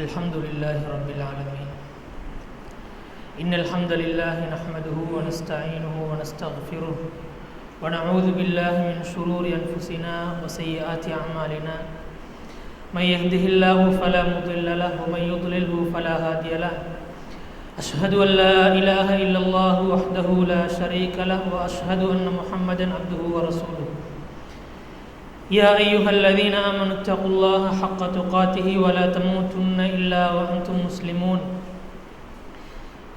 الحمد لله رب العالمين. إن الحمد لله نحمده ونستعينه ونستغفره ونعوذ بالله من شرور أنفسنا وسيئات أعمالنا. من يهده الله فلا مضل له ومن يضلله فلا هادي له. أشهد أن لا إله إلا الله وحده لا شريك له وأشهد أن محمدا عبده ورسوله. يا أيها الذين آمنوا اتقوا الله حق تقاته ولا تموتن إلا وأنتم مسلمون.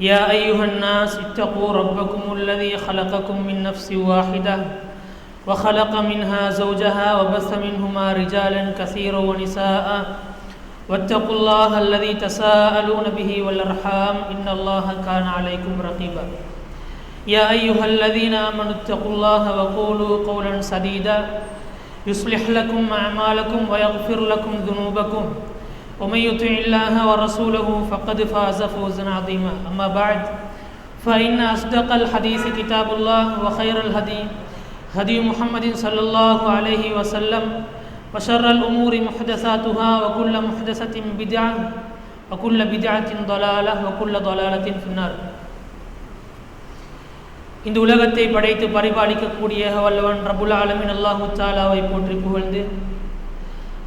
يا أيها الناس اتقوا ربكم الذي خلقكم من نفس واحدة وخلق منها زوجها وبث منهما رجالا كثيرا ونساء واتقوا الله الذي تساءلون به والأرحام إن الله كان عليكم رقيبا. يا أيها الذين آمنوا اتقوا الله وقولوا قولا سديدا يصلح لكم أعمالكم ويغفر لكم ذنوبكم ومن يطع الله ورسوله فقد فاز فوزا عظيما. أما بعد فإن أصدق الحديث كتاب الله وخير الهدي هدي محمد صلى الله عليه وسلم وشر الأمور محدثاتها وكل محدثة بدعة وكل بدعة ضلالة وكل ضلالة في النار. இந்த உலகத்தை படைத்து பரிபாலிக்கக்கூடிய வல்லவன் ரப்புல் ஆலமீன் அல்லாஹ் தஆலாவை போற்றி புகழ்ந்து,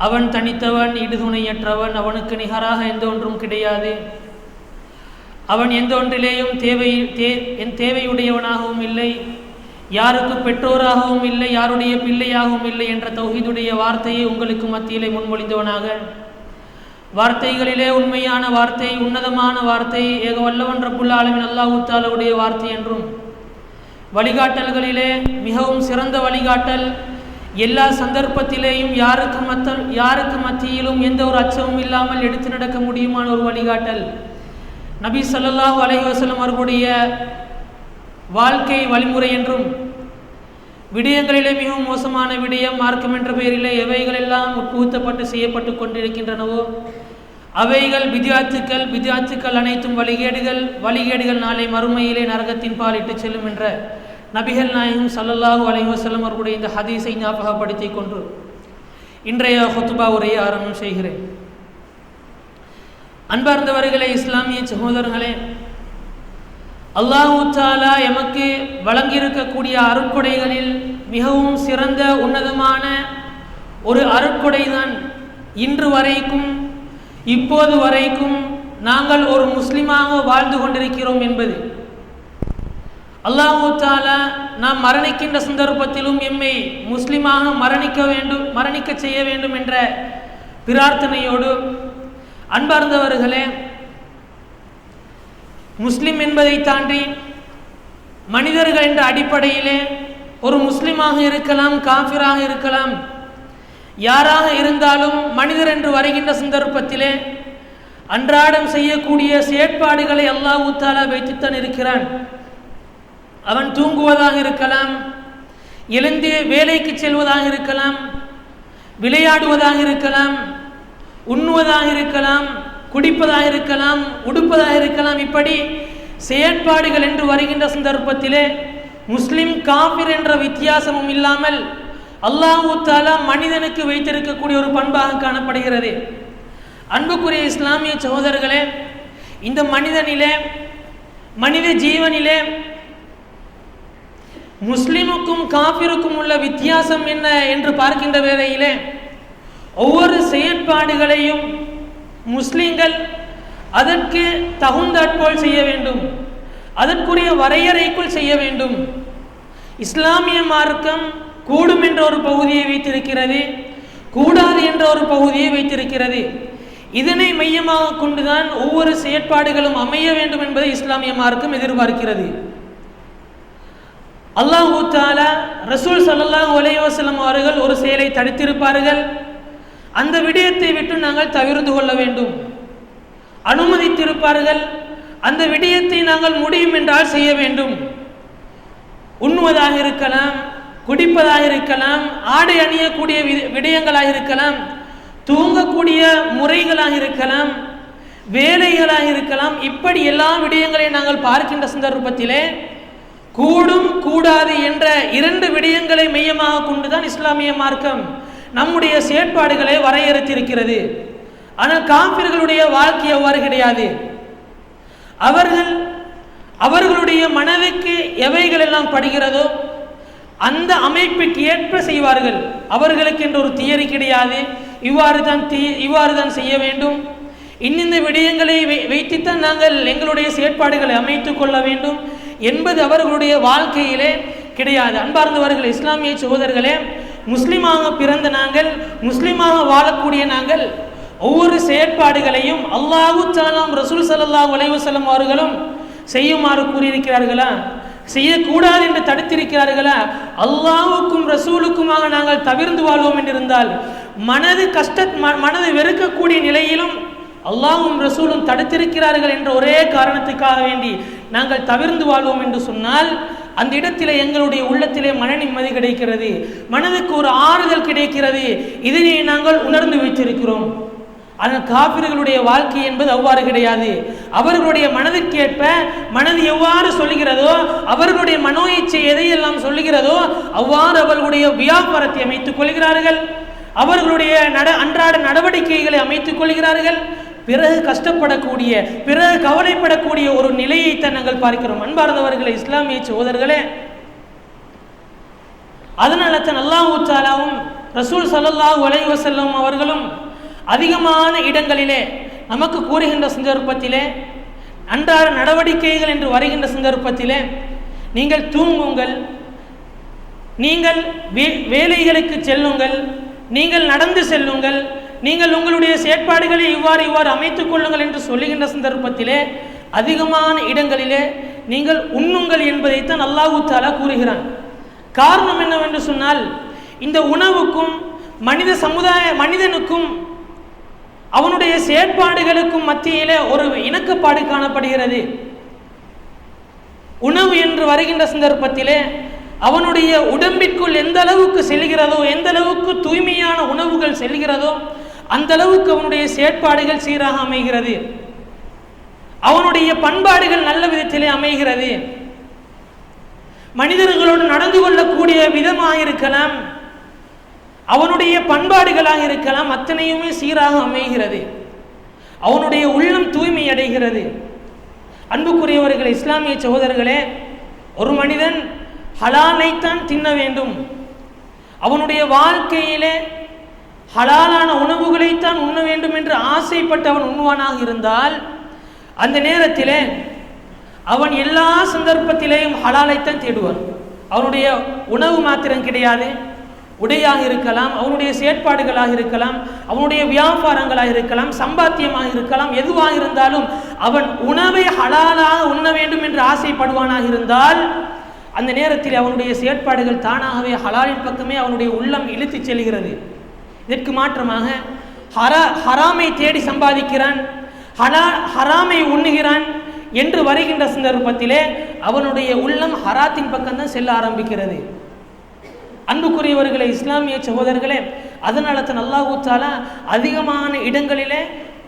அவன் தனித்தவன், இடுதுணையற்றவன், அவனுக்கு நிகராக எந்த ஒன்றும் கிடையாது. அவன் எந்த ஒன்றிலேயும் தேவையுடையவனாகவும் இல்லை, யாருக்கு பெற்றோராகவும் இல்லை, யாருடைய பிள்ளையாகவும் இல்லை என்ற தௌஹீதுடைய வார்த்தையை உங்களுக்கு மத்தியிலே முன்மொழிந்தவனாக, வார்த்தைகளிலே உண்மையான வார்த்தை, உன்னதமான வார்த்தை ஏக வல்லவன் ரப்புல் ஆலமீன் அல்லாஹ் தஆலாவுடைய வார்த்தை என்றும், வழிகாட்டல்களிலே மிகவும் சிறந்த வழிகாட்டல், எல்லா சந்தர்ப்பத்திலேயும் யாருக்கு மத்தியிலும் எந்த ஒரு அச்சமும் இல்லாமல் எடுத்து நடக்க முடியுமான ஒரு வழிகாட்டல் நபி ஸல்லல்லாஹு அலைஹி வஸல்லம் அவர்களுடைய வாழ்க்கை வழிமுறை என்றும், விடயங்களிலே மிகவும் மோசமான விடயம் மார்க்கம் என்ற பெயரிலே எவைகளெல்லாம் உட்புகுத்தப்பட்டு செய்யப்பட்டு கொண்டிருக்கின்றனவோ அவைகள் பித்ஆத்துக்கள் அனைத்தும் வழிகேடுகள் நாளை மறுமையிலே நரகத்தின் பால் இட்டு செல்லும் என்ற நபிகள் நாயகம் ஸல்லல்லாஹு அலைஹி வஸல்லம் அவர்களுடைய இந்த ஹதீஸை ஞாபகப்படுத்திக் கொண்டு இன்றைய ஹுத்பா உரையை ஆரம்பம் செய்கிறேன். அன்பார்ந்தவர்களே, இஸ்லாமிய சகோதரர்களே, அல்லாஹ் தஆலா எமக்கு வழங்கியிருக்கக்கூடிய அருட்கொடைகளில் மிகவும் சிறந்த உன்னதமான ஒரு அருட்கொடைதான் இன்று வரைக்கும், இப்போது வரைக்கும் நாங்கள் ஒரு முஸ்லிமாக வாழ்ந்து கொண்டிருக்கிறோம் என்பது. அல்லாஹ் தஆலா நாம் மரணிக்கின்ற சந்தர்ப்பத்திலும் எம்மை முஸ்லிமாக மரணிக்க செய்ய வேண்டும் என்ற பிரார்த்தனையோடு, அன்பார்ந்தவர்களே, முஸ்லிம் என்பதை தாண்டி மனிதர்கள் என்ற அடிப்படையிலே ஒரு முஸ்லிமாக இருக்கலாம், காஃபிராக இருக்கலாம், யாராக இருந்தாலும் மனிதர் என்று வருகின்ற சந்தர்ப்பத்திலே அன்றாடம் செய்யக்கூடிய செயற்பாடுகளை அல்லாஹ் தஆலா வைத்துத்தான் இருக்கிறான். அவன் தூங்குவதாக இருக்கலாம், எழுந்து வேலைக்கு செல்வதாக இருக்கலாம், விளையாடுவதாக இருக்கலாம், உண்ணுவதாக இருக்கலாம், குடிப்பதாக இருக்கலாம், உடுப்பதாக இருக்கலாம். இப்படி செயற்பாடுகள் என்று வருகின்ற சந்தர்ப்பத்திலே முஸ்லிம் காஃபிர் என்ற வித்தியாசமும் இல்லாமல் அல்லாஹ் தஆலா மனிதனுக்கு வைத்திருக்கக்கூடிய ஒரு பண்பாக காணப்படுகிறது. அன்புக்குரிய இஸ்லாமிய சகோதரர்களே, இந்த மனித ஜீவனிலே முஸ்லிமுக்கும் காஃபிருக்கும் உள்ள வித்தியாசம் என்ன என்று பார்க்கின்ற வேளையிலே ஒவ்வொரு செயற்பாடுகளையும் முஸ்லிம்கள் அதற்கு தகுந்தாற்போல் செய்ய வேண்டும், அதற்குரிய வரையறைக்குள் செய்ய வேண்டும். இஸ்லாமிய மார்க்கம் கூடும் என்ற ஒரு பகுதியை வைத்திருக்கிறது, கூடாது என்ற ஒரு பகுதியை வைத்திருக்கிறது. இதனை மையமாக கொண்டுதான் ஒவ்வொரு செயற்பாடுகளும் அமைய வேண்டும் என்பதை இஸ்லாமிய மார்க்கம் எதிர்பார்க்கிறது. அல்லாஹ் தஆலா ரசூல் ஸல்லல்லாஹு அலைஹி வஸல்லம் அவர்கள் ஒரு செயலை தடுத்திருப்பார்கள், அந்த விடயத்தை விட்டு நாங்கள் தவிர்த்து கொள்ள வேண்டும். அனுமதித்திருப்பார்கள், அந்த விடயத்தை நாங்கள் முடியும் என்றால் செய்ய வேண்டும். உண்ணுவதாக இருக்கலாம், குடிப்பதாக இருக்கலாம், ஆடை அணியக்கூடிய விடயங்களாக இருக்கலாம், தூங்கக்கூடிய முறைகளாக இருக்கலாம், வேலைகளாக இருக்கலாம். இப்படி எல்லா விடயங்களையும் நாங்கள் பார்க்கின்ற சந்தர்ப்பத்திலே கூடும் கூடாது என்ற இரண்டு விடயங்களை மையமாக கொண்டுதான் இஸ்லாமிய மார்க்கம் நம்முடைய செயற்பாடுகளை வரையறுத்திருக்கிறது. ஆனால் காஃபிர்களுடைய வாழ்க்கை அவ்வாறு கிடையாது. அவர்களுடைய மனதுக்கு எவைகள் எல்லாம் படுகிறதோ அந்த அமைப்புக்கு ஏற்ப செய்வார்கள். அவர்களுக்கு என்ற ஒரு தியரி கிடையாது. இவ்வாறு தான் செய்ய வேண்டும், இந்த விடயங்களை வைத்துத்தான் நாங்கள் எங்களுடைய செயற்பாடுகளை அமைத்துக் கொள்ள வேண்டும் என்பது அவர்களுடைய வாழ்க்கையிலே கிடையாது. அன்பார்ந்தவர்கள், இஸ்லாமிய சகோதரர்களே, முஸ்லிமாக பிறந்த நாங்கள், முஸ்லிமாக வாழக்கூடிய நாங்கள் ஒவ்வொரு செயற்பாடுகளையும் அல்லாஹு தஆலா ரசூல் ஸல்லல்லாஹு அலைஹி வஸல்லம் அவர்களும் செய்யுமாறு கூறியிருக்கிறார்களா, செய்யக்கூடாது என்று தடுத்திருக்கிறார்களா? அல்லாஹ்வுக்கும் ரசூலுக்குமாக நாங்கள் தவிர்ந்து வாழ்வோம் என்றிருந்தால், மனது வெறுக்கக்கூடிய நிலையிலும் அல்லாஹ்வும் ரசூலும் தடுத்திருக்கிறார்கள் என்ற ஒரே காரணத்துக்காக வேண்டி நாங்கள் தவிர்ந்து வாழ்வோம் என்று சொன்னால், அந்த இடத்திலே எங்களுடைய உள்ளத்திலே மன நிம்மதி கிடைக்கிறது, மனதுக்கு ஒரு ஆறுதல் கிடைக்கிறது. இதனை நாங்கள் உணர்ந்து வைத்திருக்கிறோம். ஆனால் காபிர்களுடைய வாழ்க்கை என்பது அவ்வாறு கிடையாது. அவர்களுடைய மனதிற்கேற்ப மனது எவ்வாறு சொல்லுகிறதோ, அவர்களுடைய மனோ இச்சை எதையெல்லாம் சொல்லுகிறதோ அவ்வாறு அவர்களுடைய வியாபாரத்தை அமைத்துக் கொள்கிறார்கள், அவர்களுடைய அன்றாட நடவடிக்கைகளை அமைத்துக் கொள்கிறார்கள். பிறகு கஷ்டப்படக்கூடிய, பிறகு கவலைப்படக்கூடிய ஒரு நிலையைத்தான் நாங்கள் பார்க்கிறோம். அன்பார்ந்தவர்களே, இஸ்லாமிய சகோதரர்களே, அதனால தான் அல்லாஹ் தஆலாவும் ரசூல் ஸல்லல்லாஹு அலைஹி வஸல்லம் அவர்களும் அதிகமான இடங்களிலே நமக்கு கூறுகின்ற சந்தர்ப்பத்திலே, அன்றாட நடவடிக்கைகள் என்று வருகின்ற சந்தர்ப்பத்திலே, நீங்கள் தூங்குங்கள், நீங்கள் வேலைகளுக்கு செல்லுங்கள், நீங்கள் நடந்து செல்லுங்கள், நீங்கள் உங்களுடைய செயற்பாடுகளை இவ்வாறு அமைத்துக் கொள்ளுங்கள் என்று சொல்லுகின்ற சந்தர்ப்பத்திலே அதிகமான இடங்களிலே நீங்கள் உண்ணுங்கள் என்பதைத்தான் அல்லாஹ் தஆலா கூறுகிறான். காரணம் என்னவென்று சொன்னால், இந்த உணவுக்கும் மனிதனுக்கும் அவனுடைய செயற்பாடுகளுக்கும் மத்தியிலே ஒரு இணக்கப்பாடு காணப்படுகிறது. உணவு என்று வருகின்ற சந்தர்ப்பத்திலே அவனுடைய உடம்பிற்குள் எந்த அளவுக்கு செல்கிறதோ, எந்த அளவுக்கு தூய்மையான உணவுகள் செல்கிறதோ அந்த அளவுக்கு அவனுடைய செயற்பாடுகள் சீராக அமைகிறது, அவனுடைய பண்பாடுகள் நல்ல விதத்திலே அமைகிறது, மனிதர்களோடு நடந்து கொள்ளக்கூடிய விதமாக இருக்கலாம், அவனுடைய பண்பாடுகளாக இருக்கலாம், அத்தனையுமே சீராக அமைகிறது, அவனுடைய உள்ளம் தூய்மை அடைகிறது. அன்புக்குரியவர்களே, இஸ்லாமிய சகோதரர்களே, ஒரு மனிதன் ஹலாலைத்தான் தின்ன வேண்டும், அவனுடைய வாழ்க்கையிலே ஹலாலான உணவுகளைத்தான் உண்ண வேண்டும் என்று ஆசைப்பட்டு அவன் உண்ணுவானாக இருந்தால், அந்த நேரத்திலே அவன் எல்லா சந்தர்ப்பத்திலேயும் ஹலாலைத்தான் தேடுவான். அவனுடைய உணவு மாத்திரம் கிடையாது, உடையாக இருக்கலாம், அவனுடைய செயற்பாடுகளாக இருக்கலாம், அவனுடைய வியாபாரங்களாக இருக்கலாம், சம்பாத்தியமாக இருக்கலாம், எதுவாக இருந்தாலும் அவன் உணவை ஹலாலாக உண்ண வேண்டும் என்று ஆசைப்படுவானாக இருந்தால், அந்த நேரத்தில் அவனுடைய செயற்பாடுகள் தானாகவே ஹலாலின் பக்கமே அவனுடைய உள்ளம் இழுத்து செல்கிறது. இதற்கு மாற்றமாக ஹராமை தேடி சம்பாதிக்கிறான், ஹராமை உண்ணுகிறான் என்று வருகின்ற சந்தர்ப்பத்திலே அவனுடைய உள்ளம் ஹராத்தின் பக்கம்தான் செல்ல ஆரம்பிக்கிறது. அன்புக்குரியவர்களே, இஸ்லாமிய சகோதரர்களே, அதனால தான் அல்லாஹ் தஆலா அதிகமான இடங்களிலே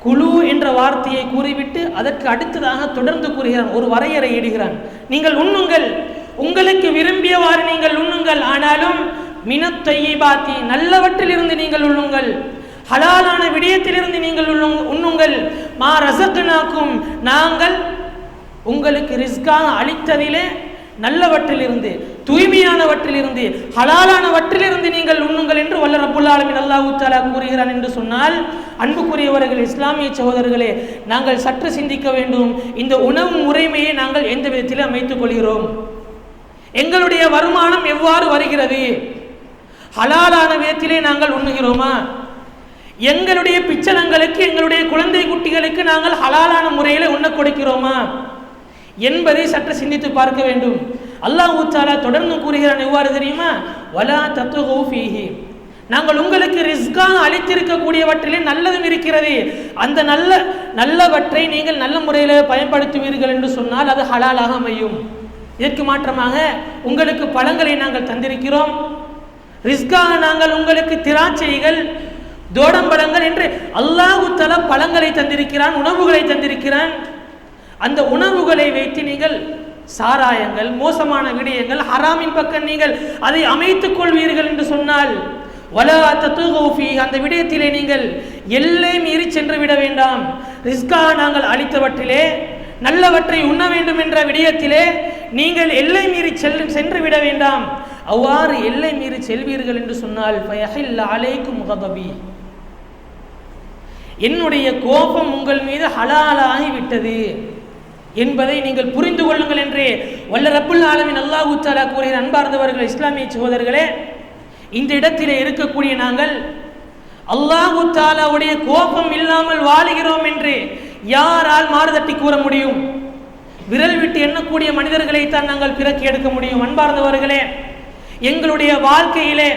குழு என்ற வார்த்தையை கூறிவிட்டு அதற்கு அடுத்ததாக தொடர்ந்து கூறுகிறான், ஒரு வரையறை இடுகிறான். நீங்கள் உண்ணுங்கள், உங்களுக்கு விரும்பியவாறு நீங்கள் உண்ணுங்கள், ஆனாலும் மினத் தய்யிபாத்தி, நல்லவற்றிலிருந்து நீங்கள் உண்ணுங்கள், ஹலாலான விடயத்திலிருந்து நீங்கள் உண்ணுங்கள், மா ரஸக்னாக்கும், நாங்கள் உங்களுக்கு ரிஸ்காக அளித்ததிலே நல்லவற்றிலிருந்து, தூய்மையானவற்றிலிருந்து, ஹலாலானவற்றிலிருந்து நீங்கள் உண்ணுங்கள் என்று வல்ல ரப்புல் ஆலமீன் அல்லாஹ் தஆலா கூறுகிறான் என்று சொன்னால், அன்புக்குரியவர்கள், இஸ்லாமிய சகோதரர்களே, நாங்கள் சற்று சிந்திக்க வேண்டும். இந்த உணவு முறைமையை நாங்கள் எந்த விதத்தில் அமைத்துக் கொள்கிறோம்? எங்களுடைய வருமானம் எவ்வாறு வருகிறது? ஹலாலான விதத்திலே நாங்கள் உண்ணுகிறோமா? எங்களுடைய பிச்சளங்களுக்கு, எங்களுடைய குழந்தை குட்டிகளுக்கு நாங்கள் ஹலாலான முறையில் உண்ண கொடுக்கிறோமா என்பதை சற்று சிந்தித்து பார்க்க வேண்டும். அல்லாஹ் தஆலா தொடர்ந்து கூறுகிறான், எவ்வாறு தெரியுமா? வலா தத்கூ ஃபீஹி, நாங்கள் உங்களுக்கு ரிஸ்காக அளித்திருக்கக்கூடியவற்றிலே நல்லதும் இருக்கிறது, அந்த நல்லவற்றை நீங்கள் நல்ல முறையில் பயன்படுத்துவீர்கள் என்று சொன்னால் அது ஹலாலாக அமையும். இதற்கு மாற்றமாக உங்களுக்கு பழங்களை நாங்கள் தந்திருக்கிறோம், ரிஸ்காக நாங்கள் உங்களுக்கு திராட்சைகள், தோடம்பழங்கள் என்று அல்லாஹ் தஆலா பழங்களை தந்திருக்கிறான், உணவுகளை தந்திருக்கிறான். அந்த உணவுகளை வைத்து நீங்கள் சாராயங்கள், மோசமான விடயங்கள், ஹராமின் பக்கம் நீங்கள் அதை அமைத்துக் கொள்வீர்கள் என்று சொன்னால், வலா தத்கூ ஃபீஹி, அந்த விடயத்திலே நீங்கள் எல்லை மீறி சென்று விட வேண்டாம். ரிஸ்காக நாங்கள் அளித்தவற்றிலே நல்லவற்றை உண்ண வேண்டும் என்ற விடயத்திலே நீங்கள் எல்லை மீறி சென்று விட வேண்டாம். அவ்வாறு எல்லை மீறி செல்வீர்கள் என்று சொன்னால் ஃபயஹில்ல அலைக்கும் கதபி, என்னுடைய கோபம் உங்கள் மீது ஹலாலாகி விட்டது என்பதை நீங்கள் புரிந்து கொள்ளுங்கள் என்று வல்ல ரப்புல் ஆலமீன் அல்லாஹ் தஆலா கூறிய அன்பார்ந்தவர்கள் இஸ்லாமிய சகோதரர்களே, இந்த இடத்திலே இருக்கக்கூடிய நாங்கள் அல்லாஹ் தஆலாவுடைய கோபம் இல்லாமல் வாழுகிறோம் என்று யாரால் மாறுதட்டி கூற முடியும்? விரல் விட்டு எண்ணக்கூடிய மனிதர்களை தான் நாங்கள் பிறக்கி எடுக்க முடியும். அன்பார்ந்தவர்களே, எங்களுடைய வாழ்க்கையிலே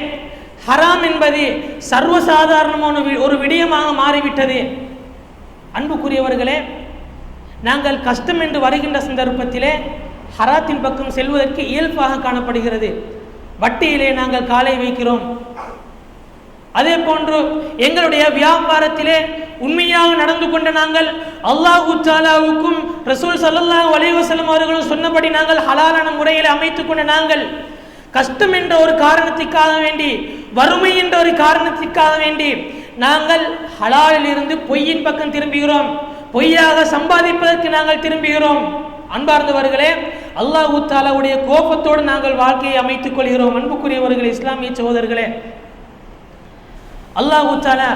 ஹராம் என்பது சர்வசாதாரணமான ஒரு விடயமாக மாறிவிட்டது. அன்புக்குரியவர்களே, நாங்கள் கஷ்டம் என்று வருகின்ற சந்தர்ப்பத்திலே ஹராத்தின் பக்கம் செல்வதற்கு இயல்பாக காணப்படுகிறது. வட்டியிலே நாங்கள் காலை வைக்கிறோம். அதே போன்று எங்களுடைய வியாபாரத்திலே உண்மையாக நடந்து கொண்ட நாங்கள் அல்லாஹ் தஆலாவுக்கும் ரசூல் ஸல்லல்லாஹு அலைஹி வஸல்லம் அவர்களும் சொன்னபடி நாங்கள் ஹலாலான முறையில் அமைத்துக் கொண்ட நாங்கள் கஷ்டம் என்ற ஒரு காரணத்திற்காக வேண்டி, வறுமை என்ற ஒரு காரணத்திற்காக வேண்டி நாங்கள் ஹலாலில் இருந்து பொய்யின் பக்கம் திரும்புகிறோம். பொய்யாக சம்பாதிப்பதற்கு நாங்கள் திரும்புகிறோம். அன்பார்ந்தவர்களே, அல்லாஹ் தஆலாவுடைய கோபத்தோடு நாங்கள் வாழ்க்கையை அமைத்துக் கொள்கிறோம். அன்புக்குரியவர்களே, இஸ்லாமிய சகோதரர்களே, அல்லாஹ் தஆலா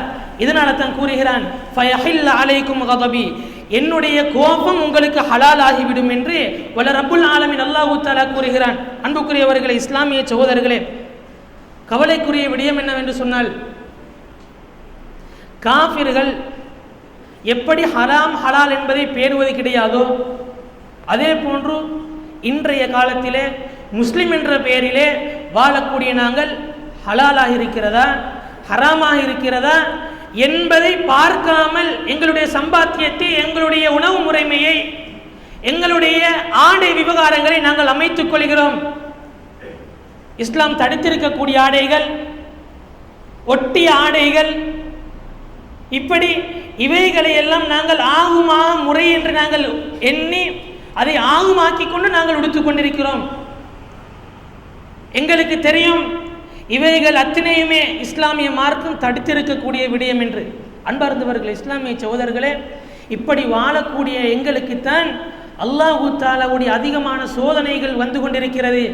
இதனால தான் கூறுகிறான் ஃபயஹில்ல அலைக்கும் கதபி, என்னுடைய கோபம் உங்களுக்கு ஹலால் ஆகிவிடும் என்று வல்ல ரப்புல் ஆலமீன் அல்லாஹ் தஆலா கூறுகிறான். அன்புக்குரியவர்களே, இஸ்லாமிய சகோதரர்களே, கவலைக்குரிய விடயம் என்னவென்று சொன்னால், காஃபிர்கள் எப்படி ஹராம் ஹலால் என்பதை பேணுவது கிடையாதோ அதே போன்று இன்றைய காலத்திலே முஸ்லிம் என்ற பெயரிலே வாழக்கூடிய நாங்கள் ஹலாலாக இருக்கிறதா ஹராமாக இருக்கிறதா என்பதை பார்க்காமல் எங்களுடைய சம்பாத்தியத்தை, எங்களுடைய உணவு முறைமையை, எங்களுடைய ஆடை விவகாரங்களை நாங்கள் அமைத்துக் கொள்கிறோம். இஸ்லாம் தடுத்திருக்கக்கூடிய ஆடைகள், ஒட்டிய ஆடைகள், இப்படி இவைகளை எல்லாம் நாங்கள் ஆகுமா முறை என்று நாங்கள் எண்ணி அதை ஆகுமாக்கி கொண்டு நாங்கள் உடுத்துக் கொண்டிருக்கிறோம். எங்களுக்கு தெரியும் இவைகள் அத்தனையுமே இஸ்லாமிய மார்க்கம் தடுத்திருக்கக்கூடிய விடயம் என்று. அன்பார்ந்தவர்கள், இஸ்லாமிய சகோதரர்களே, இப்படி வாழக்கூடிய எங்களுக்குத்தான் அல்லாஹ் தஆலாவுடைய அதிகமான சோதனைகள் வந்து கொண்டிருக்கிறது.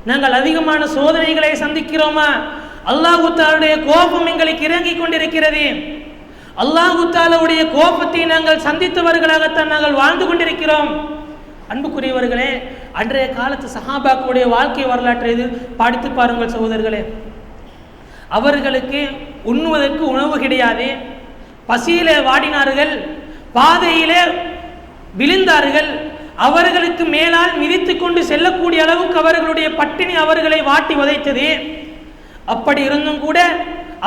நாங்கள் அதிகமான சோதனைகளை சந்திக்கிறோமா? அல்லாஹ் தஆலாவுடைய கோபம் எங்களுக்கு இறங்கிக் கொண்டிருக்கிறது. அல்லாஹ் தஆலாவுடைய கோபத்தை நாங்கள் சந்தித்தவர்களாகத்தான் நாங்கள் வாழ்ந்து கொண்டிருக்கிறோம். அன்புக்குரியவர்களே, அன்றைய காலத்து சஹாபாக்களுடைய வாழ்க்கை வரலாற்றை படித்து பாருங்கள் சகோதரர்களே. அவர்களுக்கு உண்ணுவதற்கு உணவு கிடையாது, பசியிலே வாடினார்கள், பாதையிலே விழுந்தார்கள், அவர்களுக்கு மேலால் மிதித்து கொண்டு செல்லக்கூடிய அளவுக்கு அவர்களுடைய பட்டினி அவர்களை வாட்டி உதைத்தது. அப்படி இருந்தும் கூட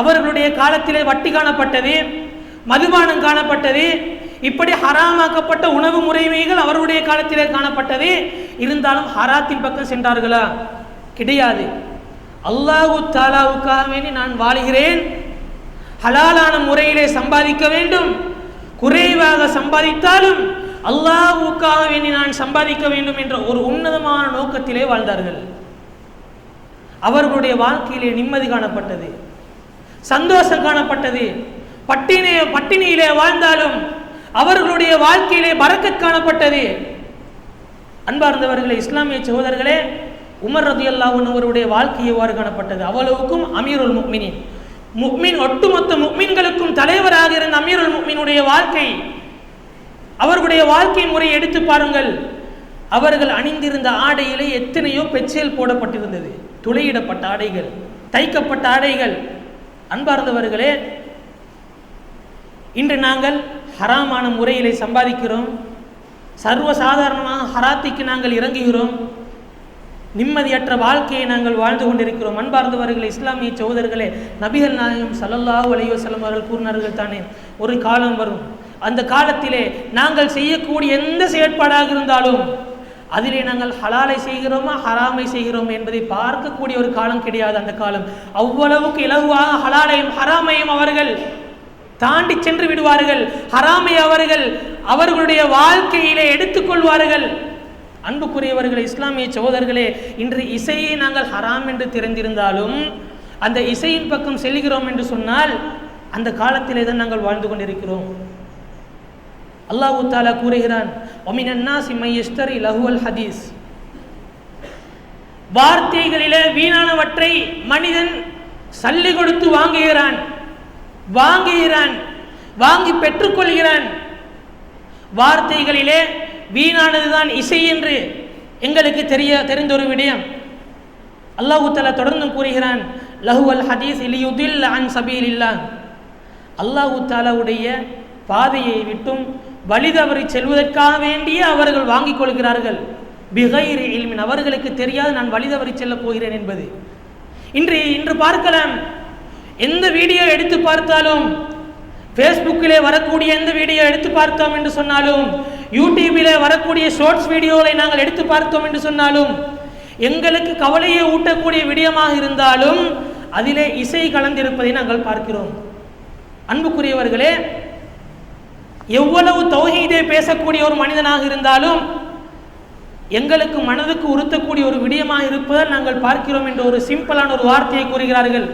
அவர்களுடைய காலத்திலே வட்டி காணப்பட்டது, மதுபானம் காணப்பட்டது, இப்படி ஹராமாக்கப்பட்ட உணவு முறைமைகள் அவருடைய காலத்திலே காணப்பட்டது. இருந்தாலும் ஹராத்தின் பக்கம் சென்றார்களா? கிடையாது. அல்லாஹ் தஆலாவுக்காக வேண்டி நான் வாழுகிறேன், ஹலாலான முறையிலே சம்பாதிக்க வேண்டும், குறைவாக சம்பாதித்தாலும் அல்லாஹ்வுக்காக வேண்டி நான் சம்பாதிக்க வேண்டும் என்ற ஒரு உன்னதமான நோக்கத்திலே வாழ்ந்தார்கள். அவர்களுடைய வாழ்க்கையிலே நிம்மதி காணப்பட்டது, சந்தோஷம் காணப்பட்டது. பட்டினியிலே வாழ்ந்தாலும் அவர்களுடைய வாழ்க்கையிலே பரக்கத் காணப்பட்டது. அன்பார்ந்தவர்களே, இஸ்லாமிய சகோதரர்களே, உமர் ரலியல்லாஹு அன்ஹு அவருடைய வாழ்க்கை எவ்வாறு காணப்பட்டது? அவ்வளவுக்கும் அமீருல் முஃமினீன், ஒட்டுமொத்த முஃமின்களுக்கும் தலைவராக இருந்த அமீருல் முஃமினுடைய வாழ்க்கை, அவர்களுடைய வாழ்க்கை முறையை எடுத்து பாருங்கள். அவர்கள் அணிந்திருந்த ஆடையிலே எத்தனையோ பெச்சேல் போடப்பட்டிருந்தது, துளையிடப்பட்ட ஆடைகள், தைக்கப்பட்ட ஆடைகள். அன்பார்ந்தவர்களே, இன்று நாங்கள் ஹராமான முறையிலே சம்பாதிக்கிறோம், சர்வசாதாரணமாக ஹராத்திக்கு நாங்கள் இறங்குகிறோம், நிம்மதியற்ற வாழ்க்கையை நாங்கள் வாழ்ந்து கொண்டிருக்கிறோம். அன்பார்ந்தவர்களே, இஸ்லாமிய சகோதரர்களே, நபிகள் நாயகம் ஸல்லல்லாஹு அலைஹி வஸல்லம் அவர்கள் கூறினார்கள் தானே, ஒரு காலம் வரும், அந்த காலத்திலே நாங்கள் செய்யக்கூடிய எந்த செயற்பாடாக இருந்தாலும் அதிலே நாங்கள் ஹலாலை செய்கிறோமா ஹராமை செய்கிறோம் என்பதை பார்க்கக்கூடிய ஒரு காலம் கிடையாது. அந்த காலம் அவ்வளவுக்கு இலகுவாக ஹலாலையும் ஹராமையும் அவர்கள் தாண்டி சென்று விடுவார்கள். ஹராமை அவர்களுடைய வாழ்க்கையிலே எடுத்துக்கொள்வார்கள். அன்புக்குரியவர்களே, இஸ்லாமிய சகோதரர்களே, இன்று இசையை நாங்கள் ஹராம் என்று தெரிந்திருந்தாலும் அந்த இசையின் பக்கம் செல்கிறோம் என்று சொன்னால் அந்த காலத்திலே தான் நாங்கள் வாழ்ந்து கொண்டிருக்கிறோம். அல்லாஹ் தஆலா கூறுகிறான், வமினன் நாஸி மை யஷ்தரி லஹுவல் ஹதீஸ். வார்த்தைகளிலே வீணானவற்றை மனிதன் சல்லி கொடுத்து வாங்குகிறான், வாங்கி பெற்றுக்கொள்கிறான். வார்த்தைகளிலே வீணானதுதான் இசை என்று எங்களுக்கு தெரிந்த ஒரு விடயம். அல்லாஹ் தஆலா தொடர்ந்து கூறுகிறான், லஹுவல் ஹதீஸ் லியுதில்ல அன் சபீலில்லாஹ். அல்லாஹ் தஆலாவுடைய பாதையை விட்டும் வழிதவறி செல்வதற்காக வேண்டிய அவர்கள் வாங்கிக் கொள்கிறார்கள். பிகைரி இல்மின், அவர்களுக்கு தெரியாது நான் வழிதவறி செல்ல போகிறேன் என்பது. இன்று பார்க்கலாம், எந்த வீடியோ எடுத்து பார்த்தாலும், ஃபேஸ்புக்கிலே வரக்கூடிய எந்த வீடியோ எடுத்து பார்த்தோம் என்று சொன்னாலும், யூடியூபிலே வரக்கூடிய ஷார்ட்ஸ் வீடியோவை நாங்கள் எடுத்து பார்த்தோம் என்று சொன்னாலும், எங்களுக்கு கவலையை ஊட்டக்கூடிய விடயமாக இருந்தாலும் அதிலே இசை கலந்திருப்பதை நாங்கள் பார்க்கிறோம். அன்புக்குரியவர்களே, எவ்வளவு தௌஹீதை பேசக்கூடிய ஒரு மனிதனாக இருந்தாலும் எங்களுக்கு மனதுக்கு உறுத்தக்கூடிய ஒரு விடயமாக இருப்பதால் நாங்கள் பார்க்கிறோம் என்ற ஒரு சிம்பிளான ஒரு வார்த்தையை கூறுகிறார்கள்.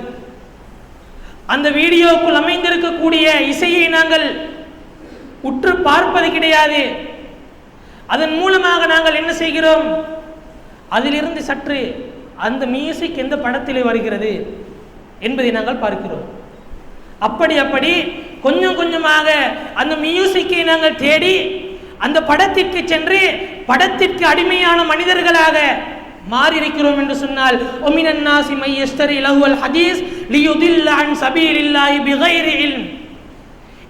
அந்த வீடியோக்குள் அமைந்திருக்கக்கூடிய இசையை நாங்கள் உற்று பார்ப்பது கிடையாது. அதன் மூலமாக நாங்கள் என்ன செய்கிறோம், அதிலிருந்து சற்று அந்த மியூசிக் எந்த படத்திலே வருகிறது என்பதை நாங்கள் பார்க்கிறோம். அப்படி கொஞ்சம் கொஞ்சமாக அந்த மியூசிக்கை நாங்கள் தேடி அந்த படத்திற்கு சென்று படத்திற்கு அடிமையான மனிதர்களாக மாறியிருக்கிறோம் என்று சொன்னால், ஒமினன் நாஸி மை யஷ்தரி லஹுவல் ஹதீஸ் லியுதில்ல அன் சபீலில்லாஹி பிகைரி இல்ம்.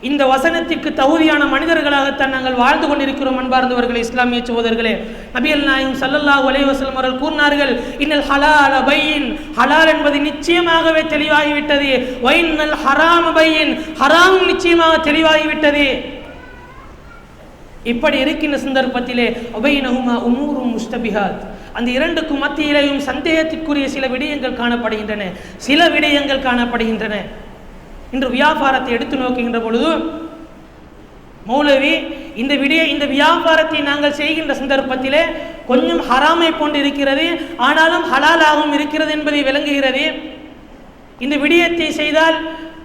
இந்த வசனத்திற்கு தகுதியான மனிதர்களாகத்தான் நாங்கள் வாழ்ந்து கொண்டிருக்கிறோம். அன்பார்ந்தவர்களே, இஸ்லாமிய சகோதரர்களே, நபிகள் நாயகம் ஸல்லல்லாஹு அலைஹி வஸல்லம் அவர்கள் கூறினார்கள், இன்னல் ஹலால பையின், ஹலால் என்பது நிச்சயமாகவே தெளிவாகிவிட்டது. வைன்னல் ஹராம பையின், ஹராம் நிச்சயமாக தெளிவாகிவிட்டது. இப்படி இருக்கின்ற சந்தர்ப்பத்திலே அபைனஹுமா உமூரும் முஸ்தபிஹாத், அந்த இரண்டுக்கும் மத்தியிலேயும் சந்தேகத்திற்குரிய சில விடயங்கள் காணப்படுகின்றன. இன்று வியாபாரத்தை எடுத்து நோக்குகின்ற பொழுது மௌலவி இந்த வியாபாரத்தை நாங்கள் செய்கின்ற சந்தர்ப்பத்திலே கொஞ்சம் ஹராமை போன்று இருக்கிறது, ஆனாலும் ஹலாலாகவும் இருக்கிறது என்பதை விளங்குகிறது. இந்த விடயத்தை செய்தால்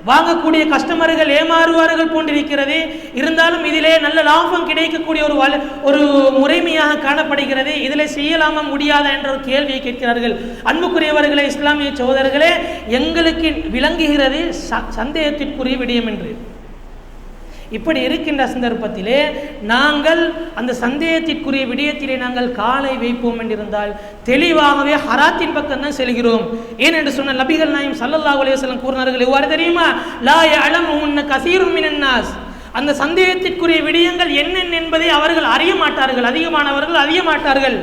வாங்கக்கூடிய கஸ்டமர்கள் ஏமாறுவார்கள் போன்றிருக்கிறது, இருந்தாலும் இதிலே நல்ல லாபம் கிடைக்கக்கூடிய ஒரு முறைமையாக காணப்படுகிறது. இதில் செய்யலாமா முடியாதா என்ற ஒரு கேள்வியை கேட்கிறார்கள். அன்புக்குரியவர்களே, இஸ்லாமிய சகோதரர்களே, எங்களுக்கு விளங்குகிறது சந்தேகத்திற்குரிய விடயம் என்று. இப்படி இருக்கின்ற சந்தர்ப்பத்திலே நாங்கள் அந்த சந்தேகத்திற்குரிய விடயத்திலே நாங்கள் காலை வைப்போம் என்றிருந்தால் தெளிவாகவே ஹராத்தின் பக்கம் தான் செல்கிறோம். ஏனென்று சொன்ன நபிகள் நாயகம் ஸல்லல்லாஹு அலைஹி வஸல்லம் கூறினார்கள், எவ்வாறு தெரியுமா, லா யஅலமுஹுன்ன கஸீரும் மினன் நாஸ். அந்த சந்தேகத்திற்குரிய விடயங்கள் என்னென்ன என்பதை அவர்கள் அறிய மாட்டார்கள், அதிகமானவர்கள் அறிய மாட்டார்கள்.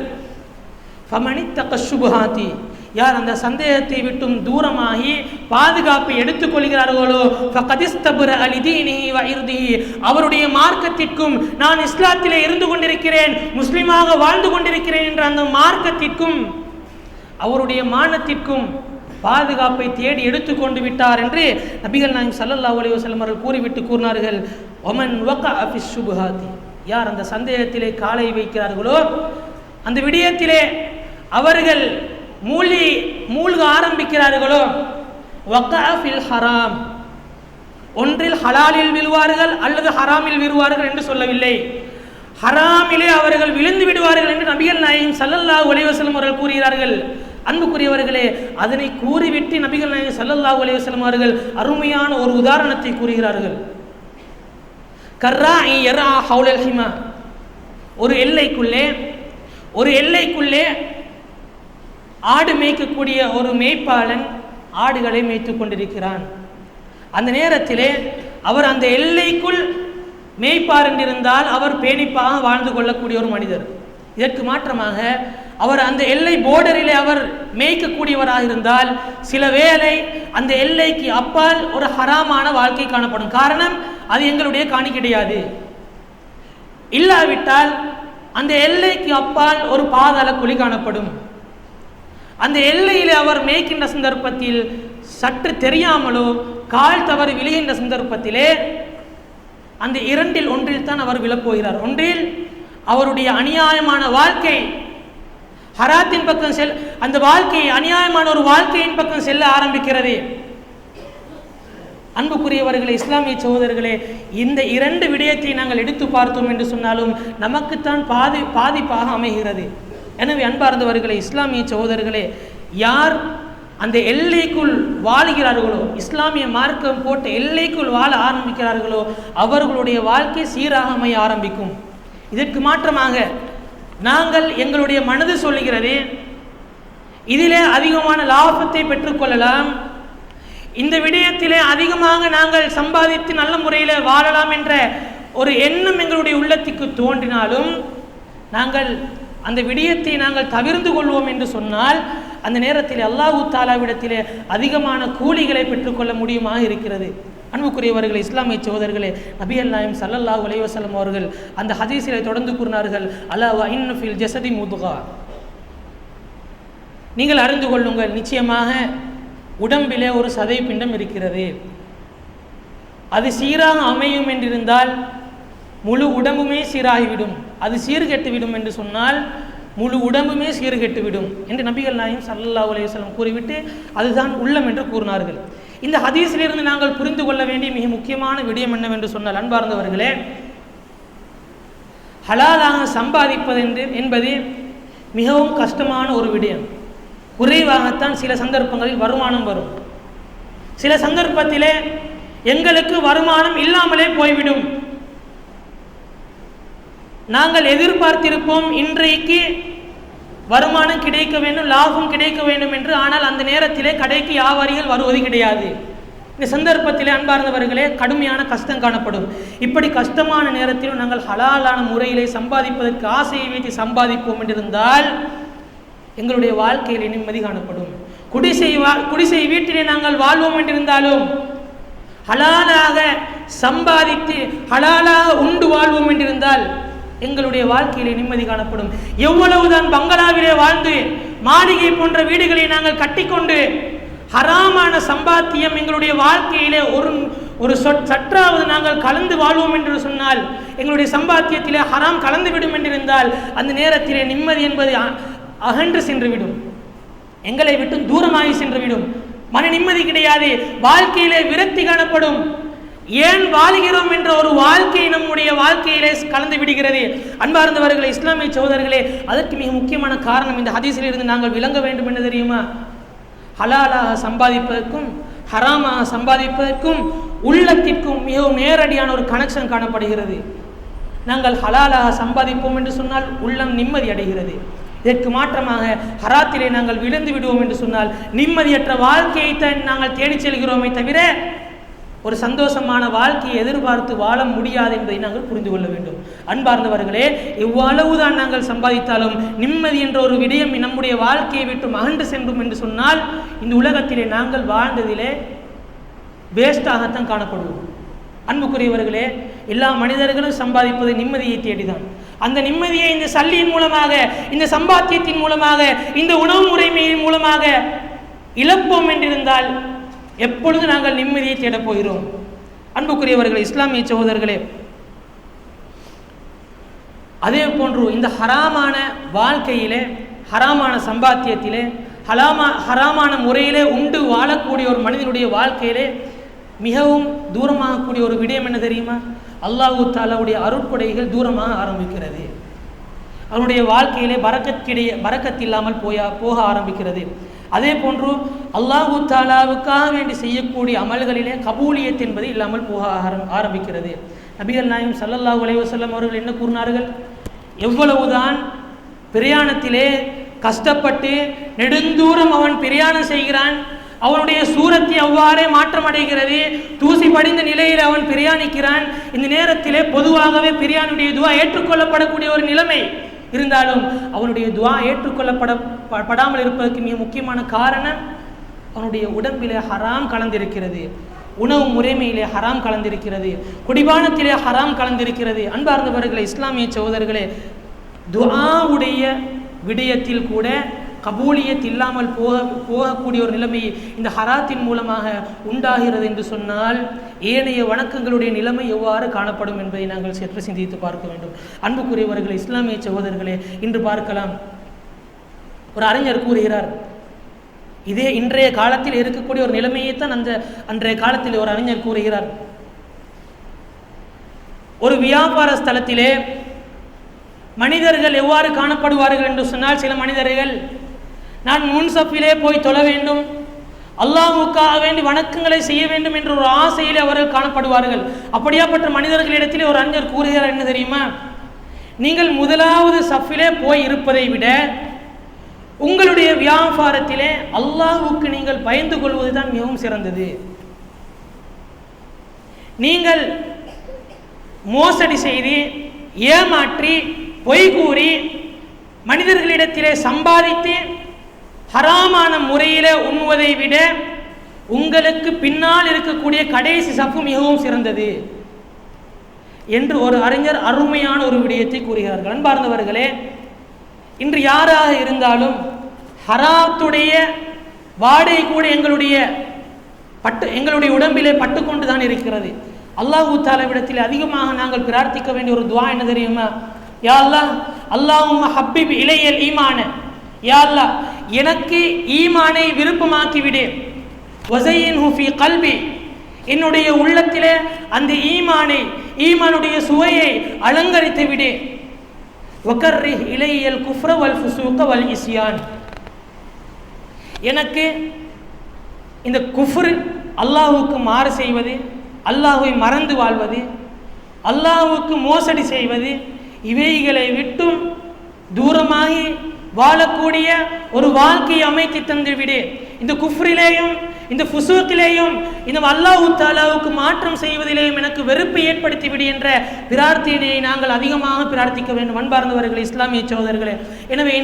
ஃபமனித்தக ஷுபஹாத்தி, யார் அந்த சந்தேகத்தை விட்டும் தூரமாகி பாதுகாப்பை எடுத்துக்கொள்கிறார்களோ, ஃபகதிஸ்தபர அலிதீனிஹி வ இர்திஹி, அவருடைய மார்க்கத்திற்கும், நான் இஸ்லாத்திலே இருந்து கொண்டிருக்கிறேன், முஸ்லிமாக வாழ்ந்து கொண்டிருக்கிறேன் என்ற அந்த மார்க்கத்திற்கும் அவருடைய மானத்திற்கும் பாதுகாப்பை தேடி எடுத்துக்கொண்டு விட்டார் என்று நபிகள் நாயகம் ஸல்லல்லாஹு அலைஹி வஸல்லம் அவர்கள் கூறிவிட்டு கூறினார்கள், ஒமன் வகஅ ஃபிஷ் ஷுபஹாத்தி, யார் அந்த சந்தேகத்திலே காலை வைக்கிறார்களோ, அந்த விடயத்திலே அவர்கள் மூழ்க ஆரம்பிக்கிறார்களோ, வகஅ ஃபில் ஹராம், ஒன்றில் ஹலாலில் விழுவார்கள் அல்லது ஹராமில் விழுவார்கள் என்று சொல்லவில்லை, ஹராமிலே அவர்கள் விழுந்து விடுவார்கள் என்று நபிகள் நாயகம் ஸல்லல்லாஹு அலைஹி வஸல்லம் அவர்கள் கூறுகிறார்கள். அன்புக்குரியவர்களே, அதனை கூறிவிட்டு நபிகள் நாயகம் ஸல்லல்லாஹு அலைஹி வஸல்லம் அவர்கள் அருமையான ஒரு உதாரணத்தை கூறுகிறார்கள். கர்ராஇ யர்ஆ ஹவுலல் ஹிமா, ஒரு எல்லைக்குள்ளே ஆடு மேய்க்கக்கூடிய ஒரு மேய்ப்பாளன் ஆடுகளை மேய்த்து கொண்டிருக்கிறான். அந்த நேரத்திலே அவர் அந்த எல்லைக்குள் மேய்ப்பார் என்றிருந்தால் அவர் பேணிப்பாக வாழ்ந்து கொள்ளக்கூடிய ஒரு மனிதர். இதற்கு மாற்றமாக அவர் அந்த எல்லை போர்டரிலே அவர் மேய்க்கக்கூடியவராக இருந்தால் சில வேளை அந்த எல்லைக்கு அப்பால் ஒரு ஹராமான வாழ்க்கை காணப்படும். காரணம், அது எங்களுடைய காணி கிடையாது. இல்லாவிட்டால் அந்த எல்லைக்கு அப்பால் ஒரு பாதாள குழி காணப்படும். அந்த எல்லையிலே அவர் மேய்க்கின்ற சந்தர்ப்பத்தில் சற்று தெரியாமலோ கால் தவறி விழுகின்ற சந்தர்ப்பத்திலே அந்த இரண்டில் ஒன்றில் தான் அவர் விழப்போகிறார். ஒன்றில் அவருடைய அநியாயமான வாழ்க்கை ஹராத்தின் பக்கம் அந்த வாழ்க்கை அநியாயமான ஒரு வாழ்க்கையின் பக்கம் செல்ல ஆரம்பிக்கிறது. அன்புக்குரியவர்களே, இஸ்லாமிய சகோதரர்களே, இந்த இரண்டு விடயத்தை நாங்கள் எடுத்து பார்த்தோம் என்று சொன்னாலும் நமக்குத்தான் பாதிப்பாக அமைகிறது. எனவே அன்பார்ந்தவர்களே, இஸ்லாமிய சகோதரர்களே, யார் அந்த எல்லைக்குள் வாழ்கிறார்களோ, இஸ்லாமிய மார்க்கம் போட்ட எல்லைக்குள் வாழ ஆரம்பிக்கிறார்களோ அவர்களுடைய வாழ்க்கை சீராக அமைய ஆரம்பிக்கும். இதற்கு மாற்றமாக நாங்கள் எங்களுடைய மனது சொல்லுகிறது இதிலே அதிகமான லாபத்தை பெற்றுக்கொள்ளலாம், இந்த விடயத்திலே அதிகமாக நாங்கள் சம்பாதித்து நல்ல முறையில் வாழலாம் என்ற ஒரு எண்ணம் எங்களுடைய உள்ளத்துக்கு தோன்றினாலும் நாங்கள் அந்த விடயத்தை நாங்கள் தவிர்த்து கொள்வோம் என்று சொன்னால் அந்த நேரத்தில் அல்லாஹ் தஆலாவிடத்திலே அதிகமான கூலிகளை பெற்றுக்கொள்ள முடியுமா இருக்கிறது. அன்புக்குரியவர்களே, இஸ்லாமிய சகோதரர்களே, நபிகள் நாயகம் ஸல்லல்லாஹு அலைஹி வஸல்லம் அவர்கள் அந்த ஹதீஸிலே தொடர்ந்து கூறினார்கள், அலா வ இன் ஃபில் ஜஸதி முத்கா, நீங்கள் அறிந்து கொள்ளுங்கள், நிச்சயமாக உடம்பிலே ஒரு சதை பிண்டம் இருக்கிறது, அது சீராக அமையும் என்றிருந்தால் முழு உடம்புமே சீராகிவிடும், அது சீர்கெட்டுவிடும் என்று சொன்னால் முழு உடம்புமே சீர்கெட்டுவிடும் என்று நபிகள் நாயகம் ஸல்லல்லாஹு அலைஹி வஸல்லம் கூறிவிட்டு அதுதான் உள்ளம் என்று கூறினார்கள். இந்த ஹதீஸிலிருந்து நாங்கள் புரிந்து கொள்ள வேண்டிய மிக முக்கியமான விடயம் என்னவென்று சொன்னால், அன்பார்ந்தவர்களே, ஹலாலாக சம்பாதிப்பது என்பது மிகவும் கஷ்டமான ஒரு விடயம். குறைவாகத்தான் சில சந்தர்ப்பங்களில் வருமானம் வரும், சில சந்தர்ப்பத்திலே எங்களுக்கு வருமானம் இல்லாமலே போய்விடும். நாங்கள் எதிர்பார்த்திருப்போம் இன்றைக்கு வருமானம் கிடைக்க வேண்டும், லாபம் கிடைக்க வேண்டும் என்று, ஆனால் அந்த நேரத்திலே கடைக்கு வியாபாரிகள் வருவது கிடையாது. இந்த சந்தர்ப்பத்திலே அன்பார்ந்தவர்களே கடுமையான கஷ்டம் காணப்படும். இப்படி கஷ்டமான நேரத்திலும் நாங்கள் ஹலாலான முறையிலே சம்பாதிப்பதற்கு ஆசையை வைத்து சம்பாதிப்போம் என்றிருந்தால் எங்களுடைய வாழ்க்கையிலே நிம்மதி காணப்படும். குடிசை வீட்டிலே நாங்கள் வாழ்வோம் என்றிருந்தாலும் ஹலாலாக சம்பாதித்து ஹலாலாக உண்டு வாழ்வோம் என்றிருந்தால் எங்களுடைய வாழ்க்கையிலே நிம்மதி காணப்படும். எவ்வளவுதான் பங்களாவிலே வாழ்ந்து மாளிகை போன்ற வீடுகளை நாங்கள் கட்டிக்கொண்டு ஹராமான சம்பாத்தியம் எங்களுடைய வாழ்க்கையிலே ஒரு சற்றாவது நாங்கள் கலந்து வாழ்வோம் என்று சொன்னால், எங்களுடைய சம்பாத்தியத்திலே ஹராம் கலந்து விடும் என்றிருந்தால் அந்த நேரத்திலே நிம்மதி என்பது அகன்று சென்றுவிடும், எங்களை விட்டு தூரமாகி சென்றுவிடும். மன நிம்மதி கிடையாது, வாழ்க்கையிலே விரக்தி காணப்படும். ஏன் வாழ்கிறோம் என்ற ஒரு வாழ்க்கை நம்முடைய வாழ்க்கையிலே கலந்து விடுகிறது. அன்பார்ந்தவர்களே, இஸ்லாமிய சகோதரர்களே, அதற்கு மிக முக்கியமான காரணம் இந்த ஹதீஸில் இருந்து நாங்கள் விளங்க வேண்டும் என்ன தெரியுமா? ஹலாலாக சம்பாதிப்பதற்கும் ஹராமாக சம்பாதிப்பதற்கும் உள்ளத்திற்கும் மிகவும் நேரடியான ஒரு கனெக்ஷன் காணப்படுகிறது. நாங்கள் ஹலாலாக சம்பாதிப்போம் என்று சொன்னால் உள்ளம் நிம்மதி அடைகிறது. இதற்கு மாற்றமாக ஹராத்திலே நாங்கள் விழுந்து விடுவோம் என்று சொன்னால் நிம்மதியற்ற வாழ்க்கையை தான் நாங்கள் தேடிச் செல்கிறோமே தவிர ஒரு சந்தோஷமான வாழ்க்கையை எதிர்பார்த்து வாழ முடியாது என்பதை நாங்கள் புரிந்து கொள்ள வேண்டும். அன்பார்ந்தவர்களே, எவ்வளவுதான் நாங்கள் சம்பாதித்தாலும் நிம்மதி என்ற ஒரு விடயம் நம்முடைய வாழ்க்கையை விட்டு அகன்று சென்றும் என்று சொன்னால் இந்த உலகத்திலே நாங்கள் வாழ்ந்ததிலே வேஸ்டாகத்தான் காணப்படுவோம். அன்புக்குரியவர்களே, எல்லா மனிதர்களும் சம்பாதிப்பது நிம்மதியை தேடிதான். அந்த நிம்மதியை இந்த சல்லியின் மூலமாக, இந்த சம்பாத்தியத்தின் மூலமாக, இந்த உணவு முறைமையின் மூலமாக இழப்போம் என்றிருந்தால் எப்பொழுது நாங்கள் நிம்மதியை தேடப் போகிறோம்? அன்புக்குரியவர்களே, இஸ்லாமிய சகோதரர்களே, அதே போன்று இந்த ஹராமான வாழ்க்கையிலே, ஹராமான சம்பாத்தியத்திலே, ஹராமான முறையிலே உண்டு வாழக்கூடிய ஒரு மனிதனுடைய வாழ்க்கையிலே மிகவும் தூரமாகக்கூடிய ஒரு விடயம் என்ன தெரியுமா? அல்லாஹு தஆலாவுடைய அருட்கொடைகள் தூரமாக ஆரம்பிக்கிறது. அவனுடைய வாழ்க்கையிலே பரக்கத் இல்லாமல் போக ஆரம்பிக்கிறது. அதே போன்று அல்லாஹு தஆலாவுக்காக வேண்டி செய்யக்கூடிய அமல்களிலே கபூலியத் என்பது இல்லாமல் போக ஆரம்பிக்கிறது. நபிகள் நாயகம் ஸல்லல்லாஹு அலைஹி வஸல்லம் அவர்கள் என்ன கூறினார்கள்? எவ்வளவுதான் பிரயாணத்திலே கஷ்டப்பட்டு நெடுந்தூரம் அவன் பிரயாணம் செய்கிறான், அவனுடைய சூரத்தை அவ்வாறே மாற்றம் அடைகிறது, தூசி படிந்த நிலையில் அவன் பிரயாணிக்கிறான். இந்த நேரத்திலே பொதுவாகவே பிரயாணியுடைய துவா ஏற்றுக்கொள்ளப்படக்கூடிய ஒரு நிலைமை இருந்தாலும் அவனுடைய துவா ஏற்றுக்கொள்ளப்படாமல் இருப்பதற்கு மிக முக்கியமான காரணம் அவனுடைய உடம்பிலே ஹராம் கலந்திருக்கிறது, உணவு முறைமையிலே ஹராம் கலந்திருக்கிறது, குடிபானத்திலே ஹராம் கலந்திருக்கிறது. அன்பார்ந்தவர்களே, இஸ்லாமிய சகோதரர்களே, துஆவுடைய விடயத்தில் கூட கபூலியத் இல்லாமல் போகக்கூடிய ஒரு நிலைமை இந்த ஹராத்தின் மூலமாக உண்டாகிறது என்று சொன்னால் ஏனைய வணக்கங்களுடைய நிலைமை எவ்வாறு காணப்படும் என்பதை நாங்கள் சற்று சிந்தித்து பார்க்க வேண்டும். அன்புக்குரியவர்களே, இஸ்லாமிய சகோதரர்களே, இன்று பார்க்கலாம், ஒரு அறிஞர் கூறுகிறார், இதே இன்றைய காலத்தில் இருக்கக்கூடிய ஒரு நிலைமையை தான் அன்றைய காலத்தில் ஒரு அறிஞர் கூறுகிறார். ஒரு வியாபார ஸ்தலத்திலே மனிதர்கள் எவ்வாறு காணப்படுவார்கள் என்று சொன்னால், சில மனிதர்கள் நான் முன்சப்பிலே போய் தொழ வேண்டும், அல்லாஹ்வுக்காக வேண்டி வணக்கங்களை செய்ய வேண்டும் என்ற ஒரு ஆசையிலே அவர்கள் காணப்படுவார்கள். அப்படியாப்பட்ட மனிதர்களிடத்திலே ஒரு அறிஞர் கூறுகிறார், என்ன தெரியுமா, நீங்கள் முதலாவது சஃபிலே போய் இருப்பதை விட உங்களுடைய வியாபாரத்திலே அல்லாஹ்வுக்கு நீங்கள் பயந்து கொள்வதுதான் மிகவும் சிறந்தது. நீங்கள் மோசடி செய்து ஏமாற்றி பொய் கூறி மனிதர்களிடத்திலே சம்பாதித்து ஹராமான முறையிலே உண்ணுவதை விட உங்களுக்கு பின்னால் இருக்கக்கூடிய கடைசி சஃபு மிகவும் சிறந்தது என்று ஒரு அறிஞர் அருமையான ஒரு விடயத்தை கூறுகிறார்கள். அன்பார்ந்தவர்களே, இன்று யாராக இருந்தாலும் ஹராத்துடைய வாடை கூட எங்களுடைய உடம்பிலே பட்டு கொண்டு தான் இருக்கிறது. அல்லாஹ் தஆலாவிடத்தில் அதிகமாக நாங்கள் பிரார்த்திக்க வேண்டிய ஒரு துஆ என்ன தெரியுமா? யா அல்லாஹ், அல்லாஹும்ம ஹப்பிப் இலையல் ஈமான, யா அல்லாஹ் எனக்கு ஈமானை விருப்பமாக்கி விடு, வஸையின்ஹு ஃபீ கல்பி, என்னுடைய உள்ளத்திலே அந்த ஈமானுடைய சுவையை அலங்கரித்து விடு, வகர்ரிஹ் இலையல் குஃப்ர வல் ஃபுசூக வல் இஸ்யான், எனக்கு இந்த குஃப்ர், அல்லாஹ்வுக்கு மாறு செய்வது, அல்லாஹ்வை மறந்து வாழ்வது, அல்லாஹ்வுக்கு மோசடி செய்வது, இவைகளை விட்டும் தூரமாகி வாழக்கூடிய ஒரு வாழ்க்கையை அமைத்து தந்துவிடு. இந்த குஃப்ரிலேயும் இந்த ஃபுசூக்கிலேயும் இந்த அல்லாஹ் தஆலாவுக்கு மாற்றம் செய்வதிலேயும் எனக்கு வெறுப்பை ஏற்படுத்திவிடு என்ற பிரார்த்தனையை நாங்கள் அதிகமாக பிரார்த்திக்க வேண்டும். அன்பார்ந்தவர்களே, இஸ்லாமிய சகோதரர்களே, எனவே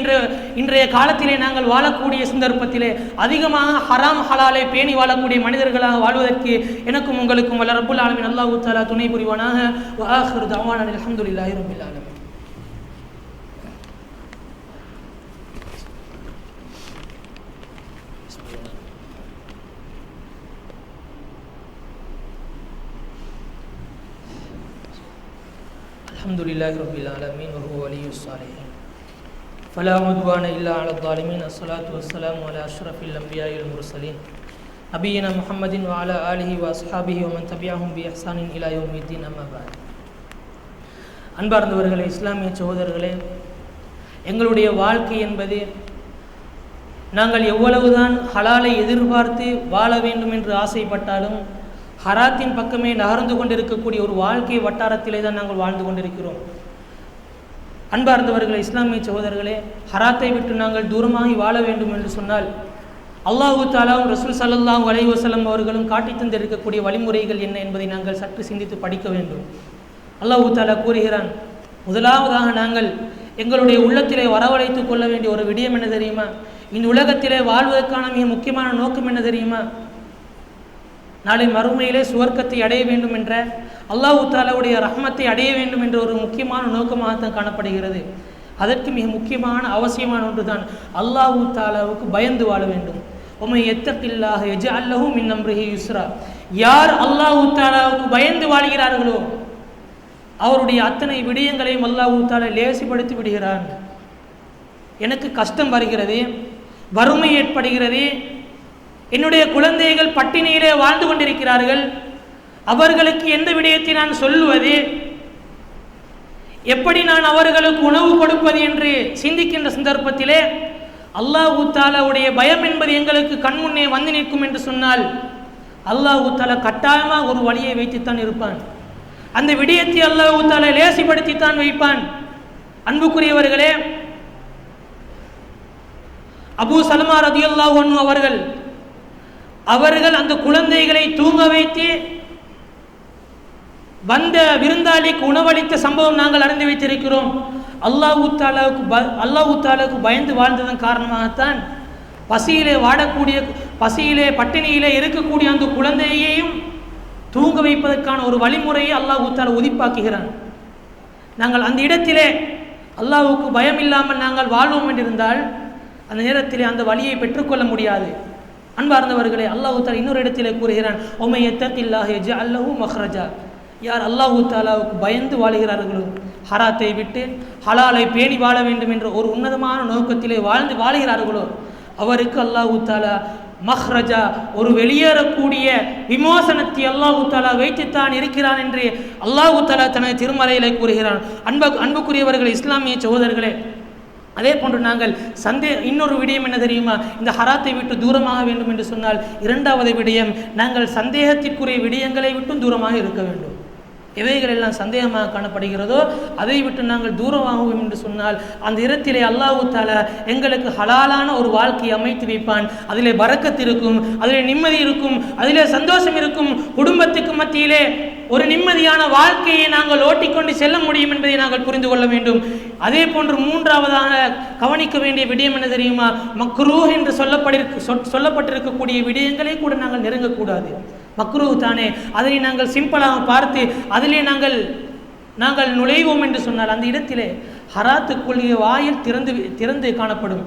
இன்றைய காலத்திலே நாங்கள் வாழக்கூடிய சந்தர்ப்பத்திலே அதிகமாக ஹராம் ஹலாலை பேணி வாழக்கூடிய மனிதர்களாக வாழ்வதற்கு எனக்கும் உங்களுக்கும் வல்ல ரப்புல் ஆலமீன் அல்லாஹ் தஆலா துணை புரிவானாக. வ ஆகிரு தஅவானா அல்ஹம்துலில்லாஹி ரப்பில் ஆலமீன். அல்ஹம்துலில்லாஹி ரப்பில் ஆலமீன் வ ஹுவ வலியுஸ் ஸாலிஹீன் ஃபலா உத்வான இல்லா அலல் ஸாலிமீன். அஸ்ஸலாத்து வஸ்ஸலாமு அலா அஷ்ரஃபில் அன்பியாஇல் முர்ஸலீன் நபியினா முஹம்மதின் வ அலா ஆலிஹி வ அஸ்ஹாபிஹி வ மன் தபிஅஹும் பி இஹ்சானின் இலா யௌமித்தீன். அம்மா பஅத். அன்பார்ந்தவர்களே, இஸ்லாமிய சகோதரர்களே, எங்களுடைய வாழ்க்கை என்பது நாங்கள் எவ்வளவுதான் ஹலாலை எதிர்பார்த்து வாழ வேண்டும் என்று ஆசைப்பட்டாலும் ஹராத்தின் பக்கமே நகர்ந்து கொண்டிருக்கக்கூடிய ஒரு வாழ்க்கை வட்டாரத்திலே தான் நாங்கள் வாழ்ந்து கொண்டிருக்கிறோம். அன்பார்ந்தவர்களே, இஸ்லாமிய சகோதரர்களே, ஹராத்தை விட்டு நாங்கள் தூரமாகி வாழ வேண்டும் என்று சொன்னால் அல்லாஹ் தஆலாவும் ரசூல் ஸல்லல்லாஹு அலைஹி வஸல்லம் அவர்களும் காட்டி தந்திருக்கக்கூடிய வழிமுறைகள் என்ன என்பதை நாங்கள் சற்று சிந்தித்து படிக்க வேண்டும். அல்லாஹ் தஆலா கூறுகிறான், முதலாவதாக நாங்கள் எங்களுடைய உள்ளத்திலே வரவழைத்துக் கொள்ள வேண்டிய ஒரு விடயம் என்ன தெரியுமா? இந்த உலகத்திலே வாழ்வதற்கான மிக முக்கியமான நோக்கம் என்ன தெரியுமா? நாளை மறுமையிலே சுவர்க்கத்தை அடைய வேண்டும் என்ற அல்லாஹ் தஆலாவுடைய ரஹ்மத்தை அடைய வேண்டும் என்ற ஒரு முக்கியமான நோக்கமாகத்தான் காணப்படுகிறது. அதற்கு மிக முக்கியமான அவசியமான ஒன்று தான் அல்லாஹ் தஆலாவுக்கு பயந்து வாழ வேண்டும். உமை யத்தகில்லாஹ யஜ்அல் லஹு மின் அம்ரிஹி யுஸ்ரா. யார் அல்லாஹ் தஆலாவுக்கு பயந்து வாழ்கிறார்களோ அவருடைய அத்தனை விடயங்களையும் அல்லாஹ் தஆலா லேசிப்படுத்தி விடுகிறான். எனக்கு கஷ்டம் வருகிறது, வறுமை ஏற்படுகிறது, என்னுடைய குழந்தைகள் பட்டினியிலே வாழ்ந்து கொண்டிருக்கிறார்கள், அவர்களுக்கு எந்த விடயத்தை நான் சொல்லுவது, எப்படி நான் அவர்களுக்கு உணவு கொடுப்பது என்று சிந்திக்கின்ற சந்தர்ப்பத்திலே அல்லாஹ் தஆலாவுடைய பயம் என்பது எங்களுக்கு கண்முன்னே வந்து நிற்கும் என்று சொன்னால் அல்லாஹ் தஆலா கட்டாயமாக ஒரு வழியை வைத்துத்தான் இருப்பான். அந்த விடயத்தை அல்லாஹ் தஆலா லேசிப்படுத்தித்தான் வைப்பான். அன்புக்குரியவர்களே, அபூ சலமா ரலியல்லாஹு அன்ஹு அவர்கள் அந்த குழந்தைகளை தூங்க வைத்து வந்த விருந்தாளிக்கு உணவளித்த சம்பவம் நாங்கள் அறிந்து வைத்திருக்கிறோம். அல்லாஹ் தஆலாவுக்கு பயந்து வாழ்ந்ததன் காரணமாகத்தான் பசியிலே பட்டினியிலே இருக்கக்கூடிய அந்த குழந்தையையும் தூங்க வைப்பதற்கான ஒரு வழிமுறையை அல்லாஹ் தஆலா உதிப்பாக்குகிறான். நாங்கள் அந்த இடத்திலே அல்லாஹ்வுக்கு பயம் இல்லாமல் நாங்கள் வாழ்வோம் என்றிருந்தால் அந்த நேரத்திலே அந்த வழியை பெற்றுக்கொள்ள முடியாது. அன்பார்ந்தவர்களே, அல்லாஹ் தஆலா இன்னொரு இடத்திலே கூறுகிறான், உமை யத்தகில்லாஹ யஜ்அல் லஹு மக்ரஜா. யார் அல்லாஹ் தஆலாவுக்கு பயந்து வாழுகிறார்களோ, ஹராத்தை விட்டு ஹலாலை பேணி வாழ வேண்டும் என்ற ஒரு உன்னதமான நோக்கத்திலே வாழ்கிறார்களோ அவருக்கு அல்லாஹு தாலா மஹ்ரஜா, ஒரு வெளியேறக்கூடிய விமோசனத்தை அல்லாஹு தாலா வைத்துத்தான் இருக்கிறான் என்று அல்லாஹு தாலா தனது திருமறையிலே கூறுகிறான். அன்புக்குரியவர்கள், இஸ்லாமிய சகோதரர்களே, அதே போன்று நாங்கள் இன்னொரு விடயம் என்ன தெரியுமா? இந்த ஹராத்தை விட்டு தூரமாக வேண்டும் என்று சொன்னால் இரண்டாவது விடயம், நாங்கள் சந்தேகத்திற்குரிய விடயங்களை விட்டும் தூரமாக இருக்க வேண்டும். எவைகள் எல்லாம் சந்தேகமாக காணப்படுகிறதோ அதை விட்டு நாங்கள் தூரமாகுவோம் என்று சொன்னால் அந்த இடத்திலே அல்லாஹு தாலா எங்களுக்கு ஹலாலான ஒரு வாழ்க்கையை அமைத்து வைப்பான். அதிலே பரக்கத் இருக்கும், அதிலே நிம்மதி இருக்கும், அதிலே சந்தோஷம் இருக்கும். குடும்பத்துக்கு மத்தியிலே ஒரு நிம்மதியான வாழ்க்கையை நாங்கள் ஓட்டிக்கொண்டு செல்ல முடியும் என்பதை நாங்கள் புரிந்து கொள்ள வேண்டும். அதே போன்று மூன்றாவதாக கவனிக்க வேண்டிய விடயம் என்ன தெரியுமா? மக்ரூஹ் என்று சொல்லப்பட்டிருக்கக்கூடிய விடயங்களை கூட நாங்கள் நெருங்கக்கூடாது. மக்ரூஹ் தானே, அதனை நாங்கள் சிம்பிளாக பார்த்து அதிலே நாங்கள் நுழைவோம் என்று சொன்னால் அந்த இடத்திலே ஹராத்துக்குள்ளே வாயில் திறந்து காணப்படும்.